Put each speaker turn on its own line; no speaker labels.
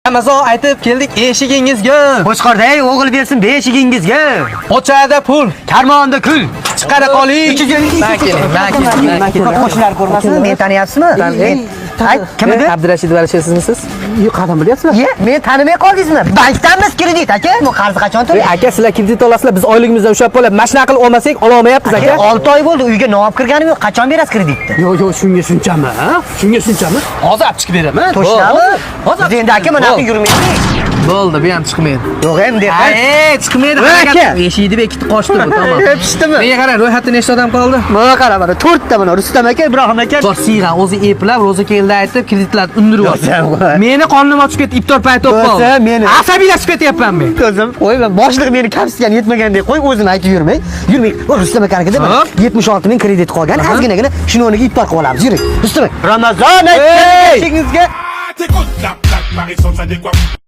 Ramazon aytib keldik eshigingizga.
Qo'shqorday o'g'il bersin beshigingizga.
Ochada pul,
Karmonda kul.
chiqara qoling. Man keling.
Qo'shnilar ko'rmasin, men taniyapsizmi? Ay, kim edi?
Abdurashid Varishev sizmisiz?
Yo'q, qadam bilyapsizlar. Men tanimay qoldingizmi? Bankdanmiz kredit aka. Bu qarzni qachon to'laysiz?
Aka, sizlar kredit olasizlar, biz oyligimizdan ushlab qolib, mashina qilib olmasak, ola olmayapmiz aka.
6 oy bo'ldi, uyga nov olib kirganim yo'q. Qachon berasiz kreditni?
Yo'q, shunga shunchami, ha? Shunga shunchami? Hozir olib chiqib beraman.
Qo'shnami? Hozir endi aka mana bu yurmaydi.
Bo'ldi, bu ham chiqmaydi.
Yo'q, endi.
Chiqmaydi. Eshikni bekitib qochdi bu, tamom.
Pishdimi?
Menga qarang, ro'yxatda nechta odam qoldi?
Mana qara, mana 4 ta mana Rustam aka, Ibrohim aka.
Bor siyg'an o'zi eplab, ro'za keldi aytib, kreditlarni undirib oldi. Meni qonim ochib ketdi, iftor payti bo'lib qoldi. Asabiylashib ketyapman men.
Ko'zim, qo'y, boshliq meni kamsitgan yetmagandek qo'y, o'zini aytib yurmang. Yurmang. Rustam akanikida 76 ming kredit qolgan. Ozginagina shuni o'rniga iftor qilib olamiz. Yuring. Rustam aka. Ramazon aytgan ishingizga
T'écoutes, tac, tac, Marisol, ça décoiffe.